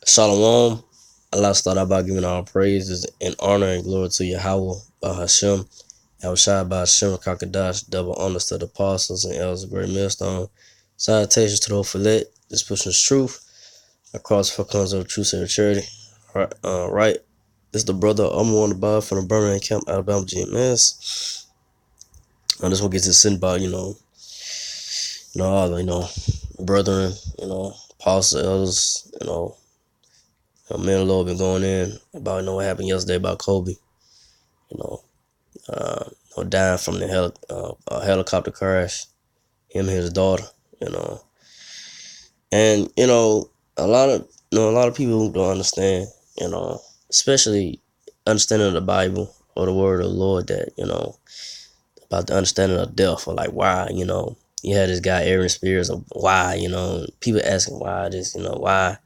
Shalom. Allah start out by giving all praises and honor and glory to Yahweh, by Hashem, Yahushua, by Hashem, Kakadash, double honors to the apostles and elders of Great Millstone. Salutations to the Ophelet, this pushing truth across four corners of truth and charity. Right. This is the brother I'm on the bar from the Birmingham Camp, Alabama GMS. This one gets to send by, all the, brethren, apostles, elders, men of the Lord been going in about what happened yesterday about Kobe, dying from the helicopter crash, him and his daughter, and a lot of people don't understand, especially understanding the Bible or the word of the Lord, that about the understanding of death, or like why, you had this guy Aaron Spears, of why, people asking why this, why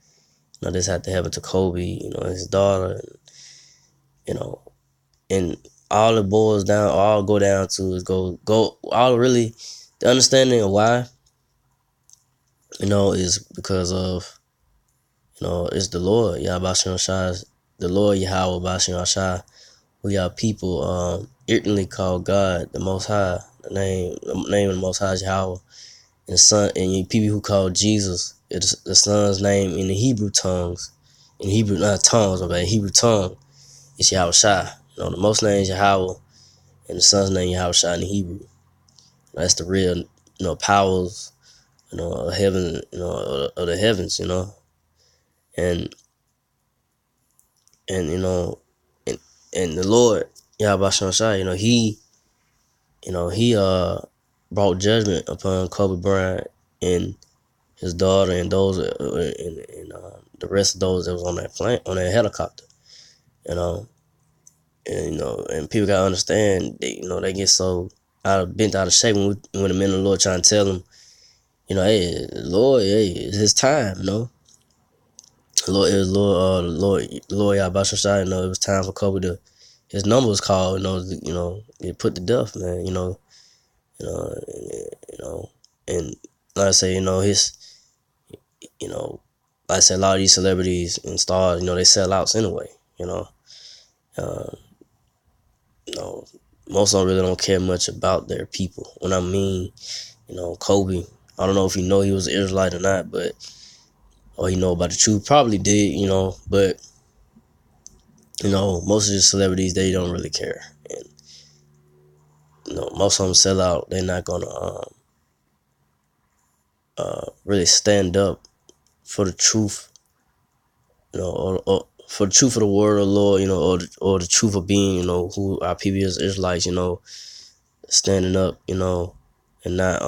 this had to happen to Kobe, his daughter, and all it boils down, all go down to is go all really the understanding of why, is because of, it's the Lord, Yahweh Shai, the Lord Yahweh Bashim Shai. We are people ignorantly called God, the Most High. The name of the Most High is Yahweh. And son, and people who call Jesus, it's the son's name in the Hebrew tongues. In Hebrew, not tongues, okay, Hebrew tongue, it's Yahweh Shai. The most name is Yahweh, and the son's name Yahweh Shai in the Hebrew. That's the real, powers, of heaven, of the heavens, and and the Lord, Yahweh Shai, he brought judgment upon Kobe Bryant and his daughter and those and the rest of those that was on that plane, on that helicopter, and and people gotta understand, they get so bent out of shape when the men of the Lord trying to tell them, hey, Lord, hey, it's his time, Lord, it was Lord Yabashashai, it was time for Kobe to, his number was called, get put to death, man, and like I say, his, like I said, a lot of these celebrities and stars, they sell outs anyway, uh, most of them really don't care much about their people. When I mean, Kobe, I don't know if he was an Israelite or not, or he know about the truth, probably did, but most of the celebrities, they don't really care, and most of them sell out. They're not gonna really stand up for the truth, or for the truth of the word of the Lord, or the truth of being, who our people as Israelites, standing up, and not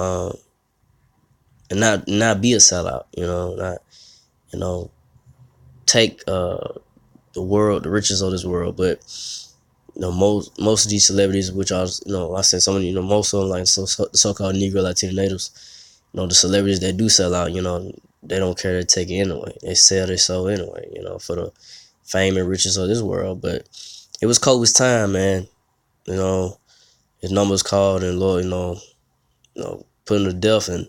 be a sellout, not take the world, the riches of this world, but most of these celebrities, which are, I said some of most of them, like so-called Negro Latino natives, the celebrities that do sell out, they don't care to take it anyway. They sell their soul anyway, for the fame and riches of this world. But it was Kobe's time, man. His number was called, and Lord, put him to death, and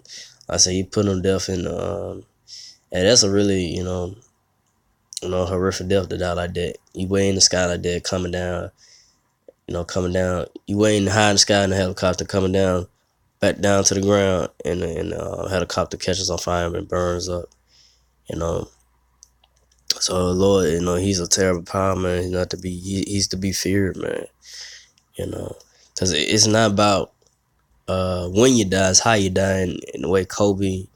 I say he put him to death, and that's a really, horrific death to die like that. You way in the sky like that, coming down, coming down. You way in high in the sky in the helicopter, coming down, back down to the ground, and the helicopter catches on fire and burns up. So Lord, he's a terrible power, man. He's not to be. He's to be feared, man. Because it's not about when you die, it's how you die, and the way Kobe,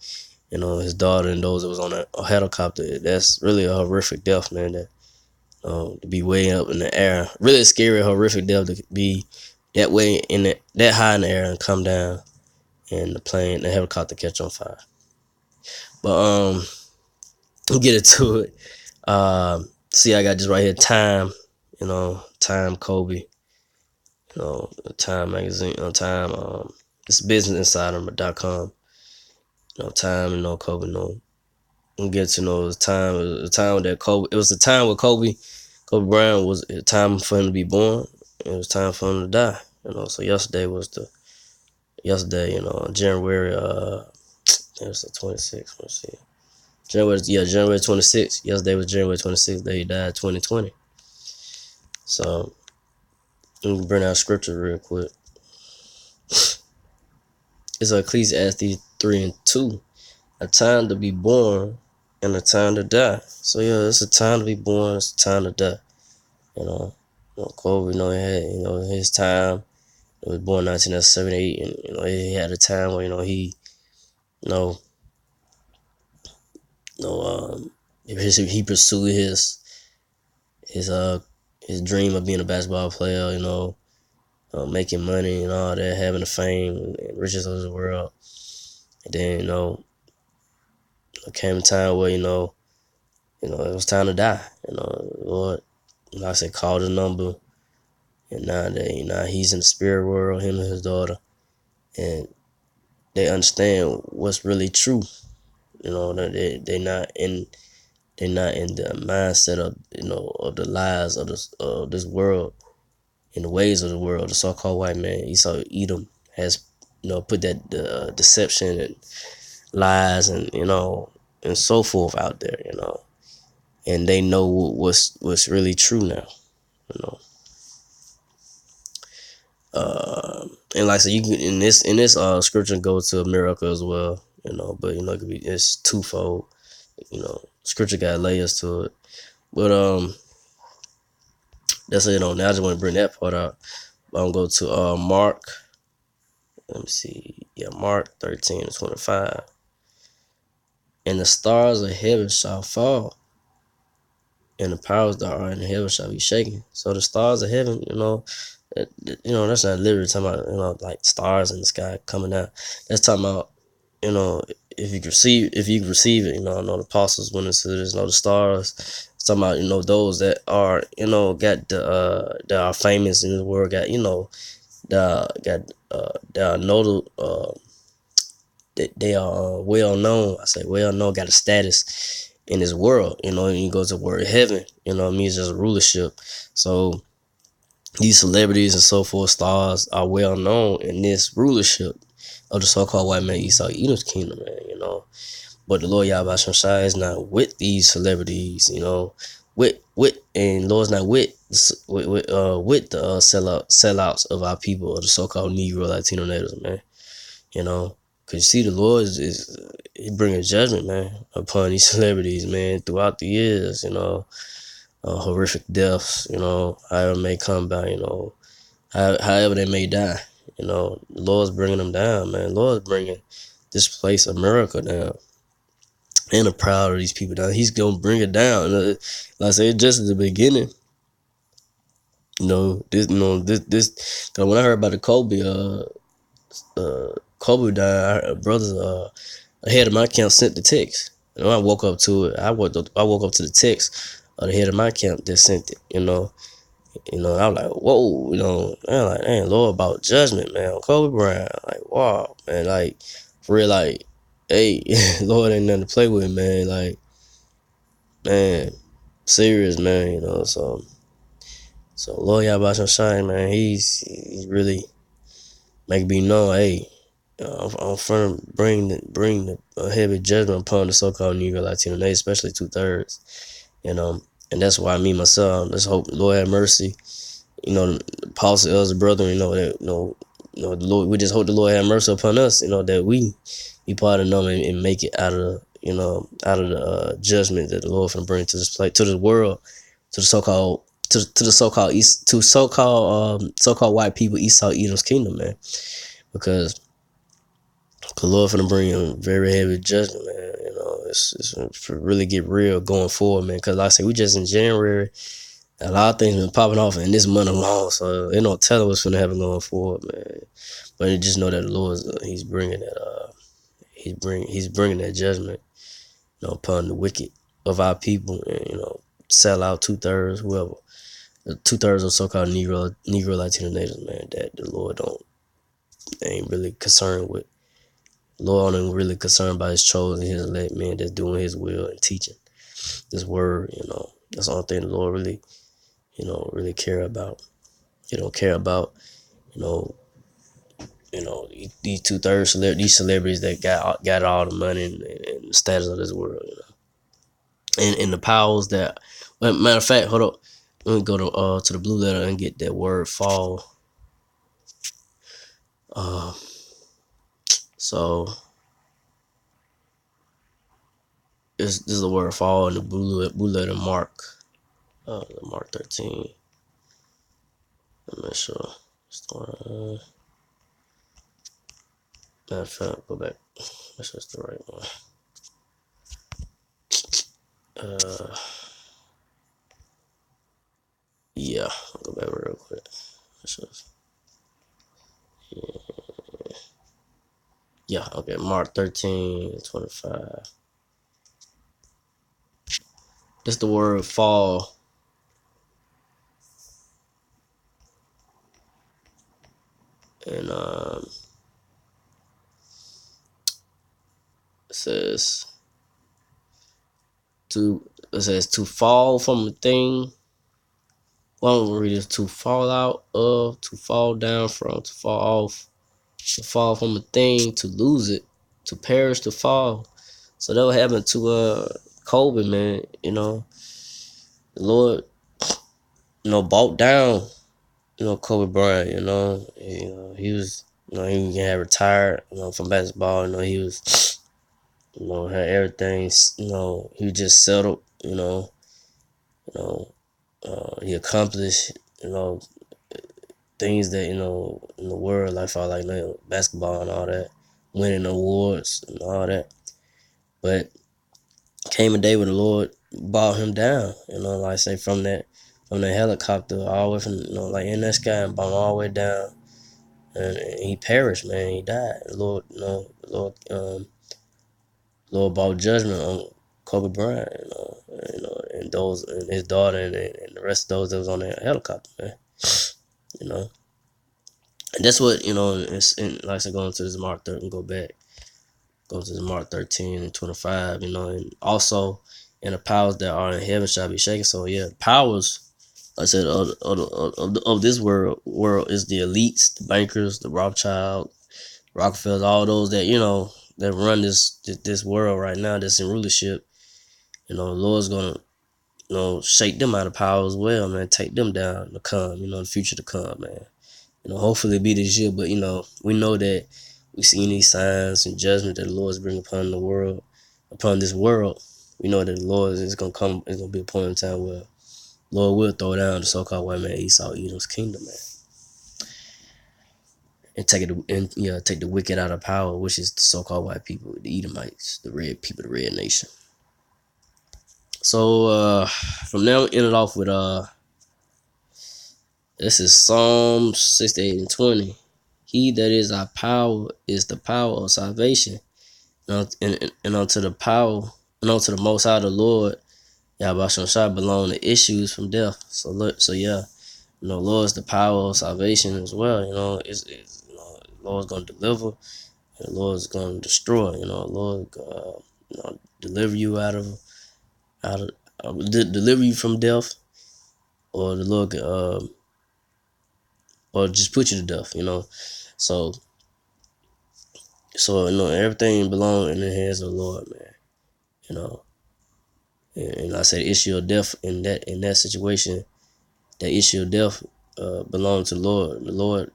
his daughter and those that was on a helicopter, that's really a horrific death, man. That to be way up in the air, really scary, horrific death to be that way that high in the air and come down, and the helicopter catch on fire. But we'll get into it. See, I got this right here, Time, Time Kobe, Time magazine, Time, it's businessinsider.com, Time, Kobe, We'll get to the time that Kobe, it was the time where Kobe Bryant was a time for him to be born. It was time for him to die, so yesterday, January, it was the 26th, let's see, January 26th. Yesterday was January 26th. That he died 2020. So let me bring out scripture real quick. It's Ecclesiastes 3:2. A time to be born and a time to die. So yeah, it's a time to be born, it's a time to die. Kobe, he had, his time. He was born in 1978, and he had a time where he, you know, he pursued his dream of being a basketball player. Making money and all that, having the fame and riches of the world. And then it came a time where it was time to die. Lord, like I said, called his number, and now he's in the spirit world, him and his daughter, and they understand what's really true. That they're not in the mindset of the lies of this world, in the ways of the world. The so-called white man, Esau Edom, has put that deception and lies and so forth out there. And they know what's really true now. you know and like I said, you can in this scripture go to a miracle as well. But it's twofold. Scripture got layers to it. But that's it. Now I just want to bring that part out. I'm gonna go to Mark. Let me see. Yeah, Mark 13:25. And the stars of heaven shall fall, and the powers that are in heaven shall be shaken. So the stars of heaven, that's not literally talking about like stars in the sky coming out. That's talking about if you receive it. I know the apostles went into this. The stars. It's talking about those that are got that are famous in the world. Got that are notable. They are well known. I say well known. Got a status in this world. You go to the word heaven. It means just rulership. So these celebrities and so forth, stars, are well known in this rulership of the so-called white man Esau Edom's kingdom, man. But the Lord Yahweh Shai is not with these celebrities, and Lord's not with the sellouts of our people, or the so-called Negro, Latino, natives, man. Cause you see, the Lord is he bringing judgment, man, upon these celebrities, man, throughout the years. Horrific deaths, however it may come about, however they may die. The Lord's bringing them down, man. The Lord's bringing this place, America, down. And the proud of these people down. He's gonna bring it down. Like I said, just at the beginning. Cause when I heard about the Kobe died, brothers, the head of my camp sent the text. I woke up to it. I woke up to the text of the head of my camp that sent it. I was like, whoa, I'm like, dang, Lord, about judgment, man, on Kobe Bryant. Like, wow, man, like, for real, like, hey, Lord ain't nothing to play with, man. Like, man, serious, man, so Lord Yahweh Shai, man, he's really make me know, hey, I'm trying to bring the heavy judgment upon the so-called Negro, Latino nation, especially 2/3. And that's why me myself, let's hope the Lord have mercy. The apostle, elder, brother, that the Lord. We just hope the Lord have mercy upon us. That we be part of them and make it out of the judgment that the Lord finna bring to this place, to the world, to the so-called so-called white people, Esau Edom's kingdom, man. Because the Lord finna bring a very heavy judgment, man. It's really get real going forward, man. Because like I said, we just in January. A lot of things been popping off in this month alone, so they don't tell us what's gonna happen going forward, man. But you just know that the Lord, he's bringing that, he's bringing that judgment, upon the wicked of our people, and sell out 2/3, whoever, the 2/3 of so-called Negro Latino natives, man. That the Lord ain't really concerned with. The Lord ain't really concerned about his chosen, his elect, man, that's doing his will and teaching this word. That's the only thing the Lord really. Really care about. He don't care about, these 2/3 these celebrities that got all the money and the status of this world. and the powers that. Well, matter of fact, hold up. Let me go to the blue letter and get that word fall. Uh, so this is the word fall in the blue letter Mark. Mark 13. Let me make sure. Matter of fact, go back. Make sure it's the right one. Yeah, I'll go back real quick. Yeah, okay, Mark 13:25. That's the word fall. And it says to fall from a thing. Well, I'm gonna read this: to fall out of, to fall down from, to fall off, to fall from a thing, to lose it, to perish, to fall. So that what happened to Kobe, man. The Lord, bought down, Kobe Bryant. He was, he had retired, from basketball. He was, had everything. He was just settled. He accomplished, things that in the world, like for like basketball and all that, winning awards and all that. But came a day where the Lord brought him down. Like say from that helicopter all the way from like in that sky and brought him all the way down, and he perished, man. He died. The Lord, Lord brought judgment on Kobe Bryant, and those and his daughter and the rest of those that was on that helicopter, man. And that's what it's like I said, going to this Mark 13 and go to this Mark 13:25, and also and the powers that are in heaven shall be shaken. So yeah, powers, like I said, of this world is the elites, the bankers, the Rothschild, Rockefellers, all those that that run this world right now that's in rulership. The Lord's gonna shake them out of power as well, man. Take them down to come, the future to come, man. Hopefully it be this year, but we know that we see these signs and judgment that the Lord is bringing upon the world, upon this world. We know that the Lord is gonna come. It's gonna be a point in time where the Lord will throw down the so-called white man Esau, Edom's kingdom, man, and take the wicked out of power, which is the so-called white people, the Edomites, the red people, the red nation. So from now we ended off with this is Psalm 68:20. He that is our power is the power of salvation. And unto the power, and unto the Most High, the Lord, Yahweh Shai, belong the issues from death. So yeah, Lord is the power of salvation as well. It's Lord's gonna deliver, and the Lord's gonna destroy. Lord, deliver you deliver you from death, or the Lord, or just put you to death. So everything belongs in the hands of the Lord, man. And I said issue of death in that situation, that issue of death belonged to the Lord. The Lord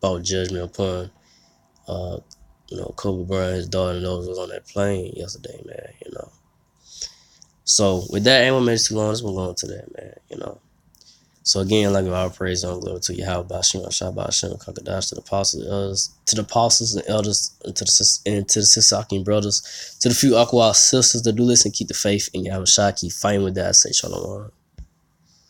brought judgment upon Kobe Bryant, his daughter, and those who was on that plane yesterday, man. So with that, I ain't gonna make it too long. Let's move on to that, man. So again, like our praise and glory to Yahweh Bashim, Shabbat Hashem, Kakadash, to the apostles and elders, and to the Sisakim brothers, to the few Aqua sisters that do listen, keep the faith in Yahweh Shai, keep fighting with that. I say Shalom.